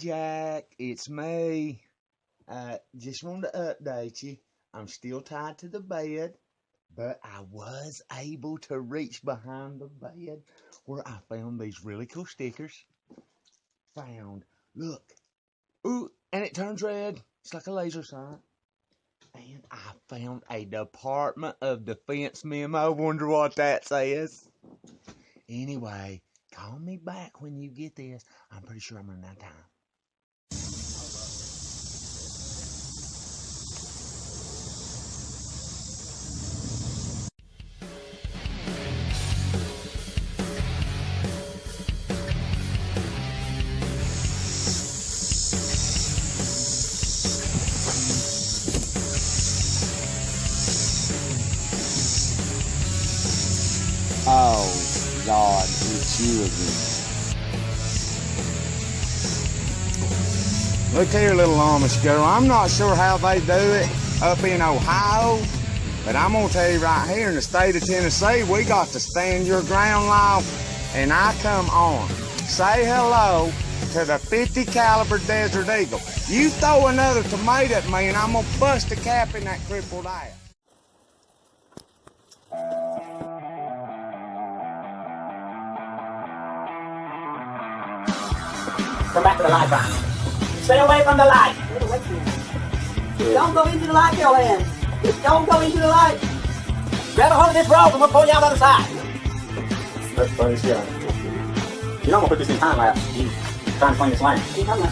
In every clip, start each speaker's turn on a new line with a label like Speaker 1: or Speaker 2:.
Speaker 1: Jack, it's me. Just wanted to update you. I'm still tied to the bed, but I was able to reach behind the bed where I found these really cool stickers. Look, ooh, and it turns red. It's like a laser sight. And I found a Department of Defense memo. Wonder what that says. Anyway, call me back when you get this. I'm pretty sure I'm running out of time. Oh, God, it's you again. Look here, little Amish girl. I'm not sure how they do it up in Ohio, but I'm going to tell you right here in the state of Tennessee, we got to stand your ground law, and I come on. Say hello to the 50 caliber Desert Eagle. You throw another tomato at me, and I'm going to bust a cap in that crippled ass.
Speaker 2: Come back to the light, Brian. Stay away from the light. Don't go into the light, Joanne. Don't go into the light. Grab a hold of this rope and we'll pull you out the other side.
Speaker 3: That's funny shit. You know I'm gonna put this in time lapse. You trying to clean this lamp.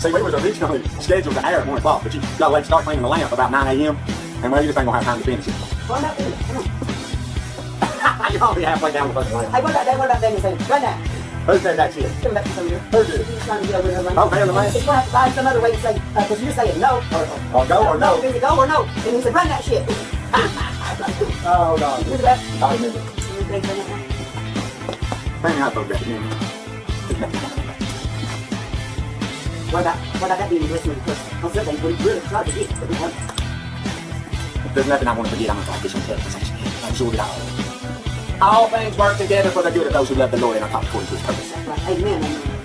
Speaker 3: See, we was originally scheduled to air at 1 o'clock, but you got to start cleaning the lamp about 9 a.m. And well, you just ain't gonna have time to finish it.
Speaker 2: Run that thing. Come on.
Speaker 3: You're already halfway down the fucking lamp.
Speaker 2: Hey, what that thing is saying? Run that.
Speaker 3: Who said that shit?
Speaker 2: Give me that from here.
Speaker 3: Who did?
Speaker 2: He's trying to get over here.
Speaker 3: Oh, man, the man.
Speaker 2: He's going to have to find some other way to say, because you're saying no.
Speaker 3: Or go or no.
Speaker 2: Either go or no. And he said, run that shit.
Speaker 3: Oh, God.
Speaker 2: Who's that?
Speaker 3: I remember. Man, I forgot him.
Speaker 2: What about that being listening? Because something we really try to get.
Speaker 3: There's nothing I want to forget. I'm going to this one. I'm sure that all things work together for the good of those who love the Lord and are called according to his purpose.
Speaker 2: That's right. Amen. Amen.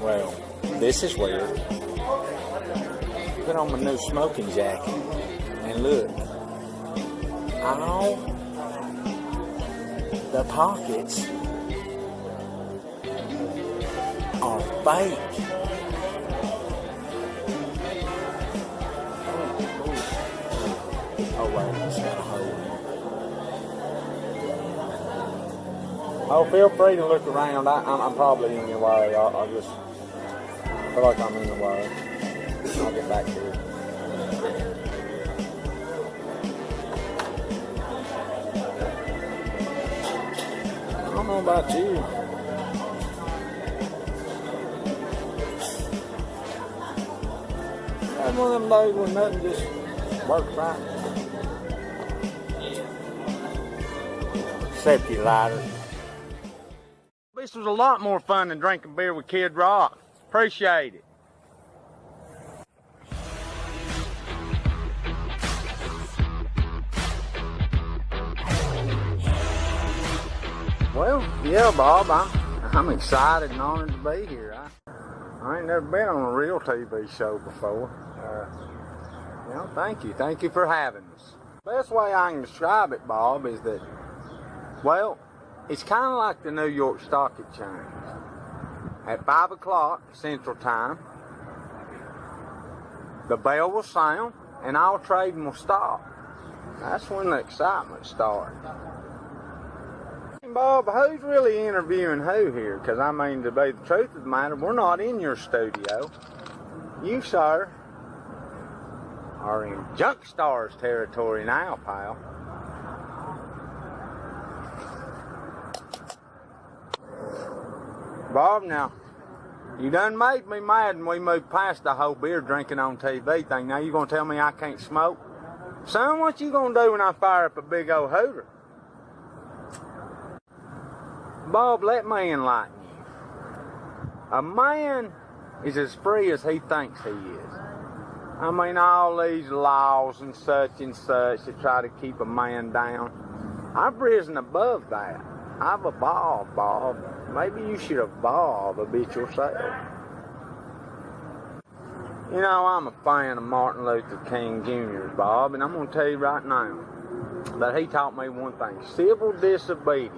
Speaker 4: Well, this is weird. Put on my new smoking jacket, and look, all the pockets are fake. Oh wait, it's got a hole in it. Oh, feel free to look around. I'm probably in your way. I'll just feel like I'm in the way. I'll get back to it. I don't know about you. That's one of them days when nothing just works right. Except your lighter. This was a lot more fun than drinking beer with Kid Rock. Appreciate it. Well, yeah, Bob, I'm excited and honored to be here. I ain't never been on a real TV show before. Thank you. Thank you for having us. Best way I can describe it, Bob, is that, well, it's kind of like the New York Stock Exchange. At 5 o'clock Central Time, the bell will sound and all trading will stop. That's when the excitement starts. Bob, who's really interviewing who here? Because, I mean, to be the truth of the matter, we're not in your studio. You, sir, are in Junk Star's territory now, pal. Bob, now, You done made me mad and we moved past the whole beer drinking on TV thing. Now you gonna tell me I can't smoke? Son, what you gonna do when I fire up a big old hooter? Bob, let me enlighten you. A man is as free as he thinks he is. I mean, all these laws and such to try to keep a man down. I've risen above that. I've evolved, Bob. Maybe you should evolve a bit yourself. You know, I'm a fan of Martin Luther King Jr., Bob, and I'm going to tell you right now that he taught me one thing: civil disobedience.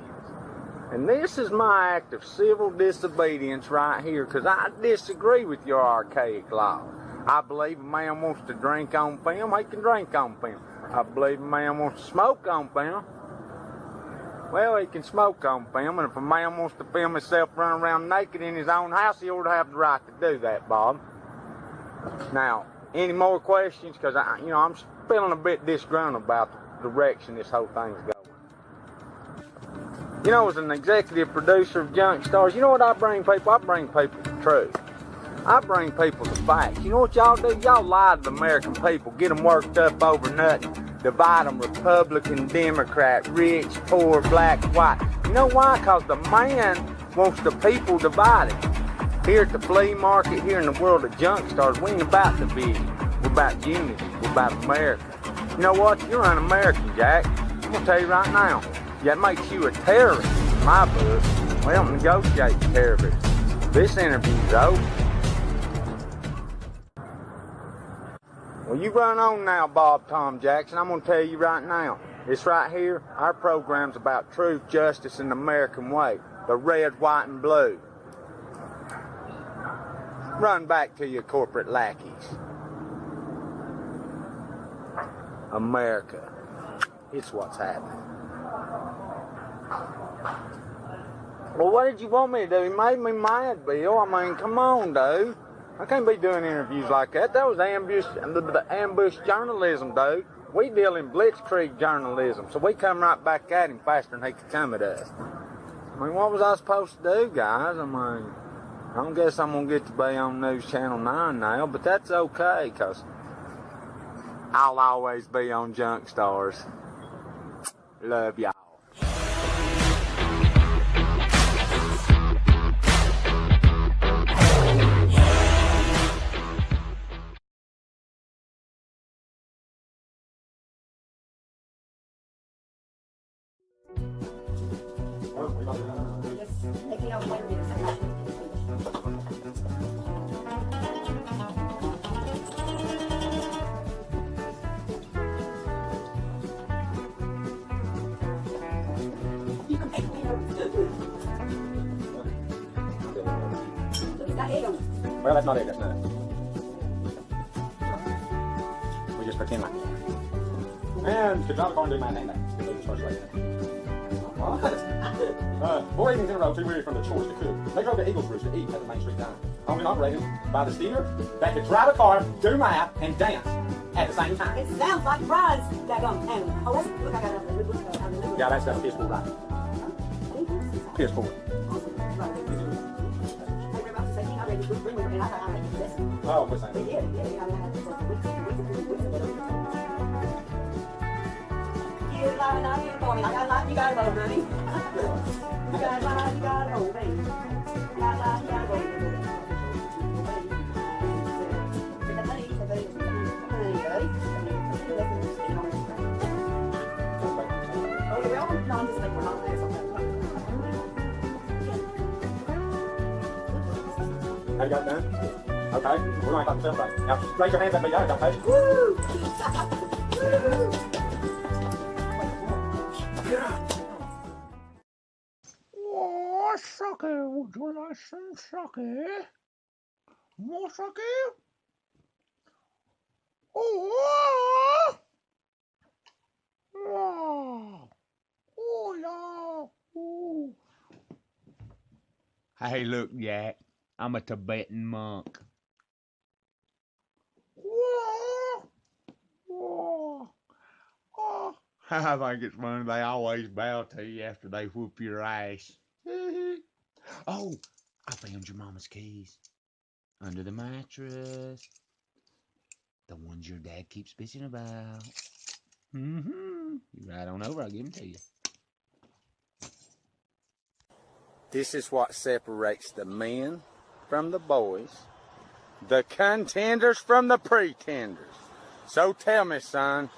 Speaker 4: And this is my act of civil disobedience right here, because I disagree with your archaic law. I believe a man wants to drink on film, he can drink on film. I believe a man wants to smoke on film, well, he can smoke on film. And if a man wants to film himself running around naked in his own house, he ought to have the right to do that, Bob. Now, any more questions? Because I'm feeling a bit disgruntled about the direction this whole thing's going. You know, as an executive producer of Junk Stars, you know what I bring people? I bring people the truth. I bring people the facts. You know what y'all do? Y'all lie to the American people, get them worked up over nothing, divide them Republican, Democrat, rich, poor, black, white. You know why? Because the man wants the people divided. Here at the flea market, here in the world of Junk Stars, we ain't about division. We're about unity. We're about America. You know what? You're un-American, Jack. I'm going to tell you right now. That makes you a terrorist in my book. We don't negotiate with terrorists. This interview's over. Well, you run on now, Bob Tom Jackson. I'm going to tell you right now. This right here, our program's about truth, justice, and the American way. The red, white, and blue. Run back to your corporate lackeys. America. It's what's happening. Well, what did you want me to do? He made me mad, Bill. I mean, come on, dude. I can't be doing interviews like that. That was the ambush journalism, dude. We deal in blitzkrieg journalism, so we come right back at him faster than he could come at us. I mean, what was I supposed to do, guys? I mean, I don't guess I'm going to get to be on News Channel 9 now, but that's okay, because I'll always be on Junk Stars. Love y'all.
Speaker 3: Well, that's not it, that's not it. We just pretend like it. And to drive a car and do my name back. What? 4 evenings in a row, 2 weary from the chores to cook. They drove to Eagles Roost to eat at the Main Street Diner. Owned and operated by the steer that could drive a car, do math, and dance at the same time.
Speaker 2: It sounds like fries, daggone animal. Oh, let's look, I got a
Speaker 3: Yeah, that's the PS4 right. PS4. Oh, what's that?
Speaker 2: You gotta vote, honey. You gotta vote, baby.
Speaker 3: Have you got it done? Okay, we're going to talk to somebody. Now, raise your hands up, y'all got paid.
Speaker 2: Woo!
Speaker 4: Oh, sucker, would you like some sucker? More sucker? Oh, oh, oh, yeah. Oh. Hey, look, Jack. I'm a Tibetan monk. Whoa, whoa, oh. I think it's funny they always bow to you after they whoop your ass. Oh, I found your mama's keys.
Speaker 5: Under the mattress. The ones your dad keeps bitching about. You right on over, I'll give them to you.
Speaker 4: This is what separates the men from the boys, the contenders from the pretenders. So tell me, son,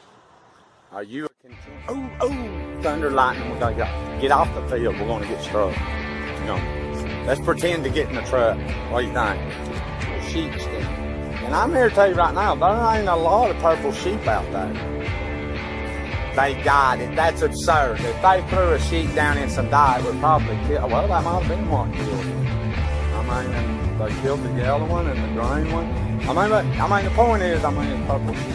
Speaker 4: are you a contender? Oh, thunder, lightning, we're gonna get off the field, we're gonna get struck. You know, let's pretend to get in the truck. What do you think? Sheep stick. And I'm here to tell you right now, there ain't a lot of purple sheep out there. They got it. That's absurd. If they threw a sheep down in some dye, it would probably kill. Well, that might have been what killed it. I mean, and they killed the yellow one and the green one. I mean, the point is, it's purple sheep.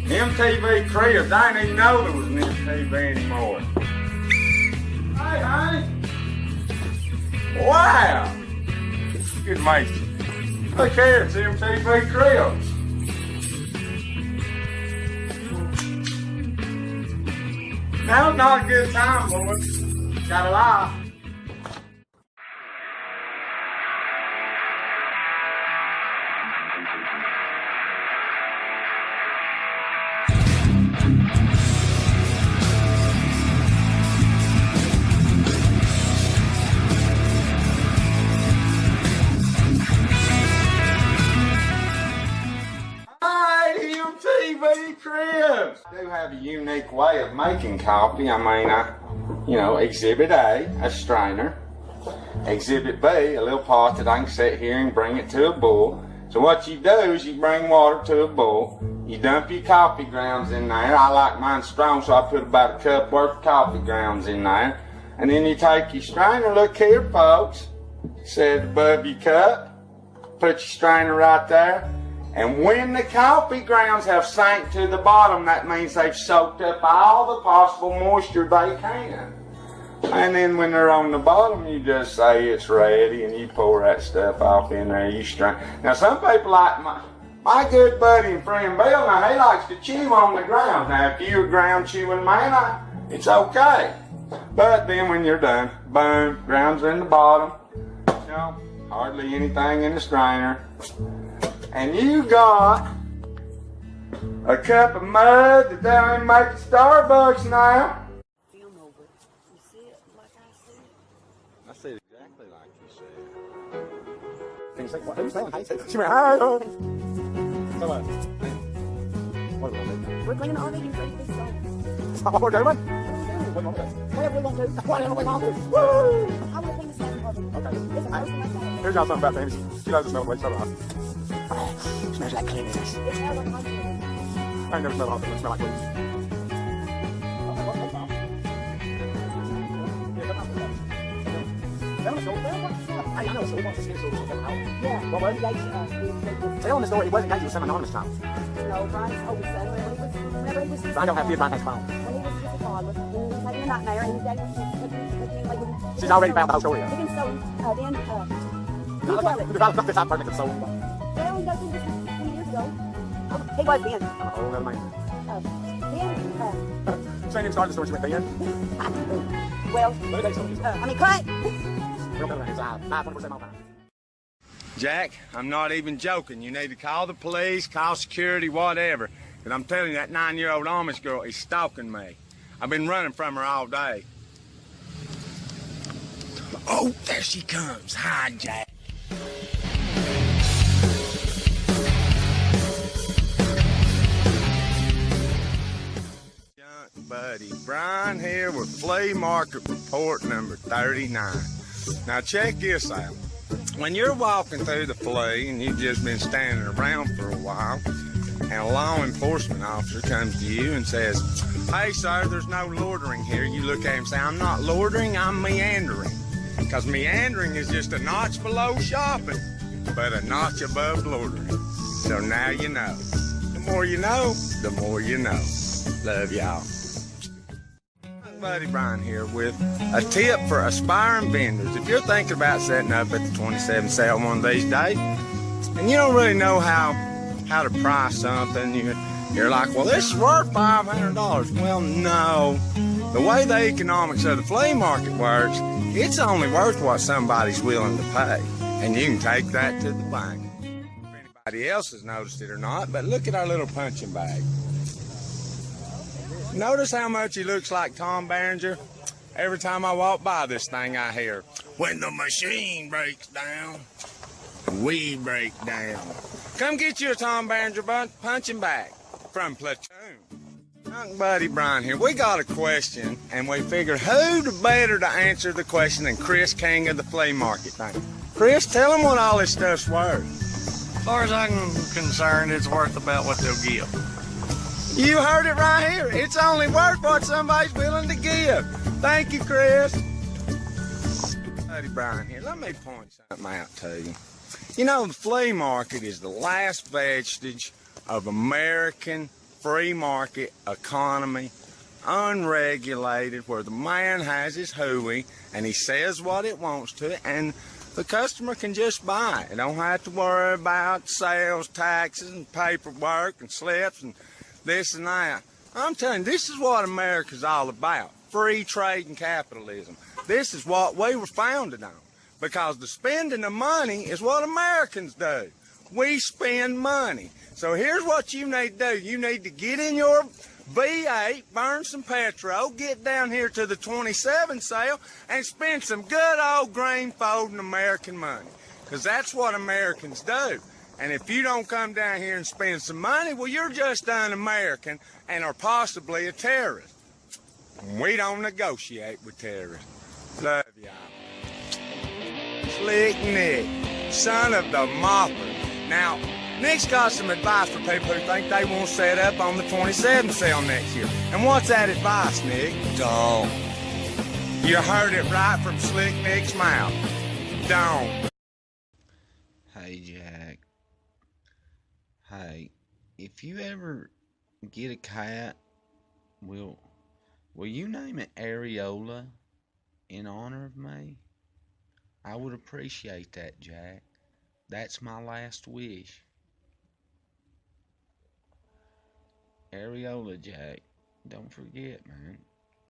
Speaker 4: MTV Cribs. I didn't even know there was an MTV anymore. Hey, honey. Wow. Good mate. Look here, it's MTV Cribs. Now's not a good time, boys. Gotta lie. MTV Cribs! I do have a unique way of making coffee. I mean, Exhibit A, a strainer. Exhibit B, a little pot that I can sit here and bring it to a boil. So what you do is you bring water to a boil, you dump your coffee grounds in there. I like mine strong, so I put about a cup worth of coffee grounds in there. And then you take your strainer, look here folks, set it above your cup, put your strainer right there. And when the coffee grounds have sank to the bottom, that means they've soaked up all the possible moisture they can. And then when they're on the bottom, you just say it's ready and you pour that stuff off in there, you strain. Now some people like my good buddy and friend Bill, now he likes to chew on the ground. Now if you're a ground chewing man, it's okay. But then when you're done, boom, grounds are in the bottom. Hardly anything in the strainer. And you got a cup of mud that they ain't make at Starbucks now.
Speaker 2: Film over it. You see it like I see it?
Speaker 4: I see it exactly like you said. Can you say what? Who's saying? She went, hi. So what? What are we going to do?
Speaker 2: We're cleaning all the ingredients.
Speaker 4: Stop what we're doing?
Speaker 2: Whatever we want to. Whatever we want to. Woo! I want to clean the stuff over.
Speaker 4: Okay.
Speaker 2: It's a person like that.
Speaker 4: Here's y'all something about Tammy. She knows the smell of the way. Shut up.
Speaker 2: Smells like cleanliness. It smells like hospital.
Speaker 4: I ain't never smelled hospital. It smells like clean.
Speaker 2: I know, so we want to schedule it out. Yeah.
Speaker 4: What was it? Tell him the story. He wasn't engaged with some anonymous time.
Speaker 2: No, Brian's older son, whenever he was
Speaker 4: I don't have to use Brian's phone.
Speaker 2: when he was just a toddler, and he was having a nightmare, and his dad was looking
Speaker 4: She's already found the whole story.
Speaker 2: He can sew, then, you tell it.
Speaker 4: We developed this out person so.
Speaker 2: Well, he does this 20 years ago. He was then.
Speaker 4: Oh, never mind.
Speaker 2: Then,
Speaker 4: She ain't even started the story. She went then.
Speaker 2: well,
Speaker 4: Let me tell you something.
Speaker 2: cut.
Speaker 4: We don't know that. It's 5.20% all time. Jack, I'm not even joking. You need to call the police, call security, whatever. Because I'm telling you, that 9-year-old Amish girl is stalking me. I've been running from her all day. Oh, there she comes. Hi, Jack. Junk buddy Brian here with Flea Market Report number 39. Now check this out. When you're walking through the flea and you've just been standing around for a while, and a law enforcement officer comes to you and says, hey sir, there's no loitering here. You look at him and say, I'm not loitering, I'm meandering. Because meandering is just a notch below shopping, but a notch above loitering. So now you know. The more you know, the more you know. Love y'all. Buddy Brian here with a tip for aspiring vendors. If you're thinking about setting up at the 27 sale one of these days, and you don't really know how to price something,
Speaker 1: You're like, well, this is worth $500. Well, no. The way the economics of the flea market works, it's only worth what somebody's willing to pay. And you can take that to the bank. If anybody else has noticed it or not, but look at our little punching bag. Notice how much he looks like Tom Berenger? Every time I walk by this thing, I hear, when the machine breaks down, we break down. Come get you a Tom Berenger punching bag from Platoon. Young Buddy Brian here. We got a question, and we figured who the better to answer the question than Chris King of the flea market thing. Chris, tell them what all this stuff's worth.
Speaker 6: As far as I'm concerned, it's worth about what they'll give.
Speaker 1: You heard it right here. It's only worth what somebody's willing to give. Thank you, Chris. Buddy Brian here. Let me point something out to you. You know, the flea market is the last vestige of American free market economy, unregulated, where the man has his hooey and he says what it wants to, and the customer can just buy it. They don't have to worry about sales taxes and paperwork and slips and this and that. I'm telling you, this is what America's all about. Free trade and capitalism. This is what we were founded on. Because the spending of money is what Americans do. We spend money. So here's what you need to do. You need to get in your V8, burn some petrol, get down here to the 27 sale, and spend some good old green folding American money. Because that's what Americans do. And if you don't come down here and spend some money, well, you're just un-American and are possibly a terrorist. We don't negotiate with terrorists. Love y'all. Slick Nick, son of the Mopper. Now, Nick's got some advice for people who think they won't set up on the 27 sale next year. And what's that advice, Nick? Don't. You heard it right from Slick Nick's mouth. Don't.
Speaker 5: Hey, Jack. Hey, if you ever get a cat, will you name it Areola in honor of me? I would appreciate that, Jack. That's my last wish. Areola, Jack. Don't forget, man.